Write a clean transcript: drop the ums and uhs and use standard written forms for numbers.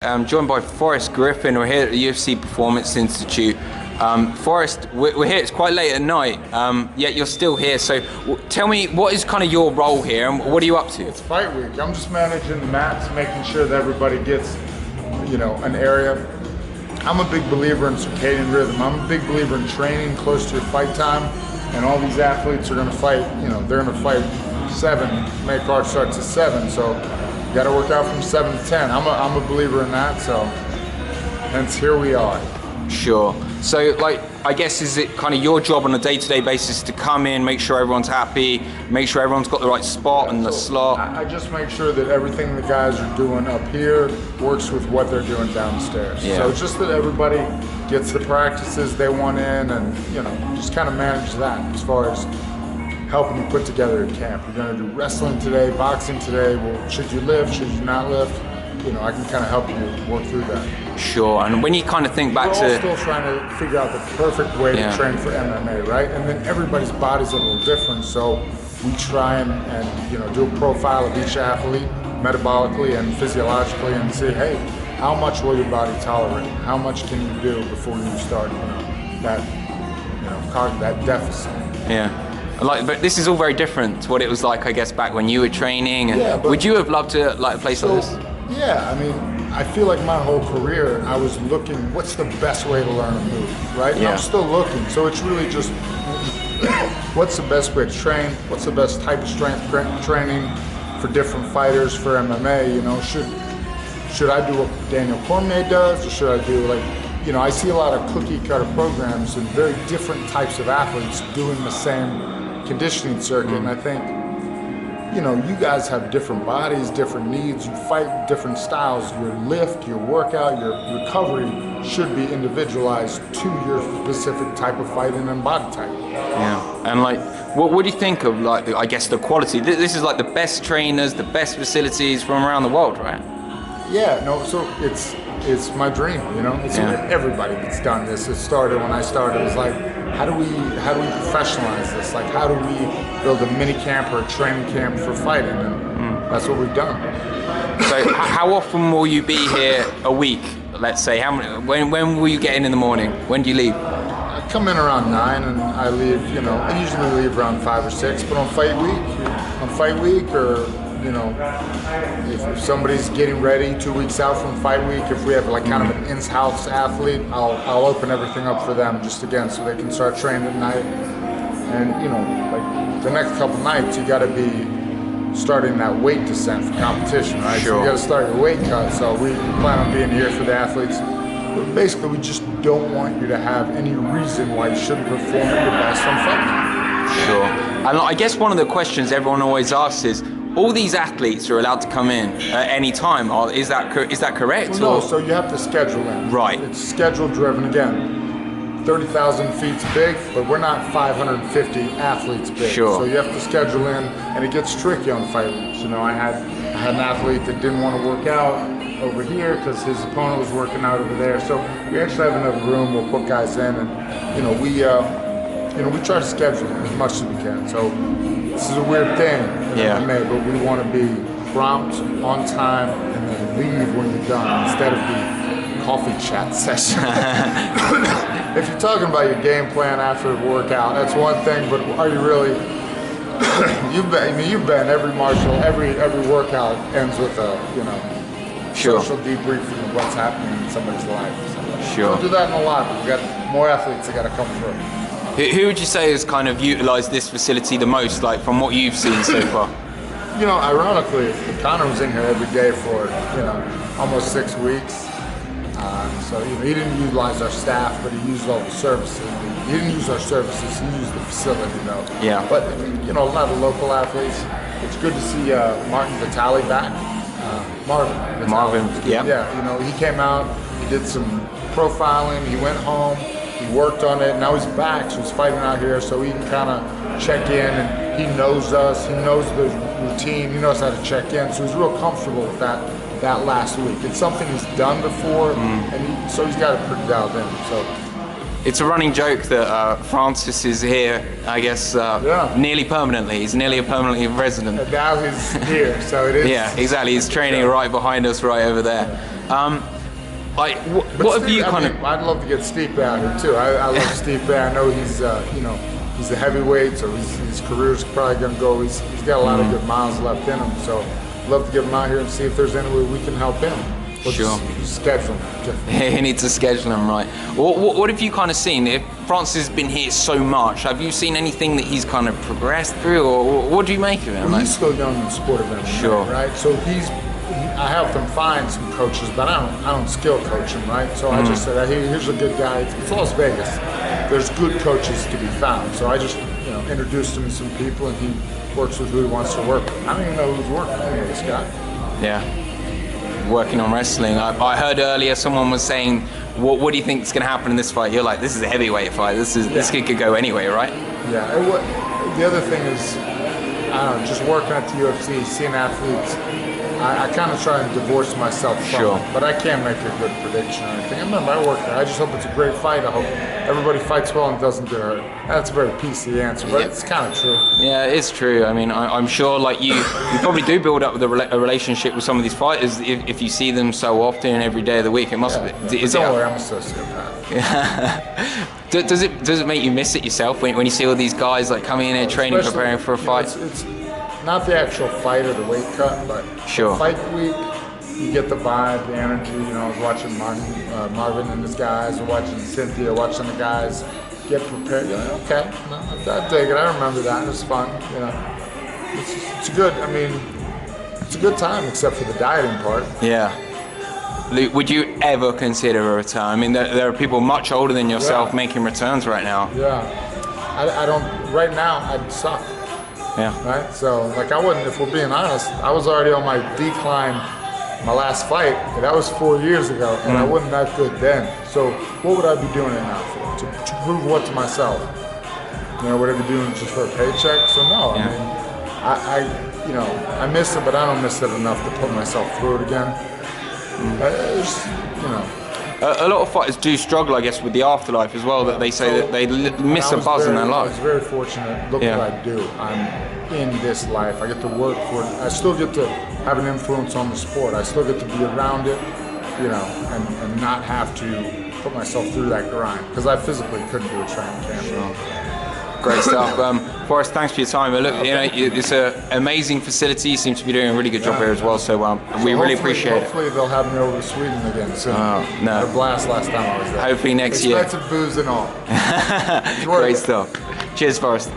I'm joined by Forrest Griffin. We're here at the UFC Performance Institute. Forrest, we're here, it's quite late at night, yet you're still here. So tell me, what is kind of your role here and what are you up to? It's fight week. I'm just managing the mats, making sure that everybody gets, an area. I'm a big believer in circadian rhythm. I'm a big believer in training close to your fight time. And all these athletes are gonna fight, they're gonna fight 7, May card starts at 7. So you gotta work out from 7 to 10. I'm a believer in that, so hence here we are. Sure. So I guess is it kind of your job on a day-to-day basis to come in, make sure everyone's happy, make sure everyone's got the right spot and the slot? I just make sure that everything the guys are doing up here works with what they're doing downstairs. Yeah. So it's just that everybody gets the practices they want in and, just kind of manage that as far as helping you put together a camp. You're going to do wrestling today, boxing today. Well, should you lift, should you not lift? I can kind of help you work through that. Sure, and when you kind of think back We're all still trying to figure out the perfect way to train for MMA, right? And then everybody's body's a little different, so we try and do a profile of each athlete, metabolically and physiologically, and see, hey, how much will your body tolerate? How much can you do before you start, that deficit? Yeah. But this is all very different to what it was like, I guess, back when you were training. And would you have loved to a place like this? Yeah, I feel like my whole career I was looking, what's the best way to learn a move, right? And I'm still looking, so it's really just, what's the best way to train? What's the best type of strength training for different fighters for MMA? Should I do what Daniel Cormier does, or should I do I see a lot of cookie cutter programs and very different types of athletes doing the same conditioning circuit, and I think, you guys have different bodies, different needs, you fight different styles. Your lift, your workout, your recovery should be individualized to your specific type of fighting and body type. Yeah, and what do you think of I guess the quality? This is like the best trainers, the best facilities from around the world, right? Yeah, no, so it's my dream, It's everybody that's done this. It started when I started. It was like, how do we professionalize this? How do we build a mini camp or a training camp for fighting? And that's what we've done. So how often will you be here a week? Let's say, when will you get in the morning? When do you leave? I come in around 9 and I leave, I usually leave around 5 or 6, but on fight week or if somebody's getting ready 2 weeks out from fight week, if we have kind of an in-house athlete, I'll open everything up for them just again so they can start training at night. And the next couple nights you got to be starting that weight descent for competition, right? Sure. So you got to start your weight cut. So we plan on being here for the athletes. But basically, we just don't want you to have any reason why you shouldn't perform at your best on fight night. Sure. And I guess one of the questions everyone always asks is, all these athletes are allowed to come in at any time. Is that correct? Well, no, so you have to schedule in. Right. It's schedule driven. Again, 30,000 feet's big, but we're not 550 athletes big. Sure. So you have to schedule in, and it gets tricky on fight weeks. I had an athlete that didn't want to work out over here because his opponent was working out over there. So we actually have another room. We'll put guys in, and we try to schedule as much as we can. So this is a weird thing in MMA, but we want to be prompt, on time, and then leave when you're done instead of the coffee chat session. If you're talking about your game plan after the workout, that's one thing, but are you really? You've been every workout ends with a social debriefing of what's happening in somebody's life. So Sure. We'll do that in a lot, but we got more athletes that got to come through. Who would you say has kind of utilised this facility the most, from what you've seen so far? Ironically, Connor was in here every day for, almost 6 weeks. So he didn't utilize our staff, but he used all the services. He didn't use our services, he used the facility, though. Yeah. But, a lot of local athletes. It's good to see Martin Vitale back. Marvin, yeah. Yeah, he came out, he did some profiling, he went home. He worked on it. Now he's back, so he's fighting out here, so he can kind of check in, and he knows us. He knows the routine. He knows how to check in, so he's real comfortable with that last week. It's something he's done before, and so he's got it pretty dialed in. So It's a running joke that Francis is here, I guess, nearly permanently. He's nearly a permanently resident. And now he's here, so it is. Yeah, exactly. He's training right behind us, right over there. Like, what have you kind of? I'd love to get Stipe out here too. I love Stipe. I know he's, you know, he's a heavyweight, so his career's probably going to go. He's got a lot of good miles left in him, so I'd love to get him out here and see if there's any way we can help him. We'll just schedule him. He needs to schedule him, right. What have you kind of seen? If Francis has been here so much, have you seen anything that he's kind of progressed through, or what do you make of him? Well, he's still young in the sport of MMA, right? So I helped him find some coaches, but I don't skill coach him, right? So I just said, hey, here's a good guy. It's Las Vegas. There's good coaches to be found. So I just, you know, introduced him to some people, and he works with who he wants to work with. I don't even know who's working with this guy. Yeah. Working on wrestling. I heard earlier someone was saying, what do you think is going to happen in this fight? You're like, this is a heavyweight fight. This kid could go anyway, right? Yeah. The other thing is, I don't know, just working at the UFC, seeing athletes, I kind of try and divorce myself from it, but I can't make a good prediction or anything. I remember I work there. I just hope it's a great fight. I hope everybody fights well and doesn't get hurt. That's a very PC answer, but it's kind of true. Yeah, it's true. I mean, I'm sure, like you probably do build up with a relationship with some of these fighters if you see them so often every day of the week. It must be. Don't worry, I'm a sociopath. Does it make you miss it yourself when you see all these guys like coming in here training, preparing for a fight? It's not the actual fight or the weight cut, but fight week, you get the vibe, the energy. You know, I was watching Marvin and his guys, watching Cynthia, watching the guys get prepared. You're like, okay, I dig it. I remember that. It was fun. You know, it's good. I mean, it's a good time, except for the dieting part. Yeah. Luke, would you ever consider a return? I mean, there are people much older than yourself making returns right now. Yeah. I don't. Right now, I'd suck. Yeah. Right? So, like, I wouldn't, if we're being honest, I was already on my decline my last fight, and that was 4 years ago, and I wasn't that good then. So, what would I be doing it now for? To prove what to myself? You know, would I be doing it just for a paycheck? So, no. I mean, you know, I miss it, but I don't miss it enough to put myself through it again. You know. A lot of fighters do struggle, I guess, with the afterlife as well, that they say that they miss a buzz in their life. I was very fortunate. Look what I do. I'm in this life. I get to work for it. I still get to have an influence on the sport. I still get to be around it, you know, and not have to put myself through that grind, because I physically couldn't do a training camp. Great stuff. Forrest, thanks for your time. Look, you know, it's an amazing facility. You seem to be doing a really good job here as well. So we really appreciate it. Hopefully they'll have me over to Sweden again soon. Oh, no. I had a blast last time I was there. Hopefully next year. Expensive booze and all. Great stuff. Cheers, Forrest.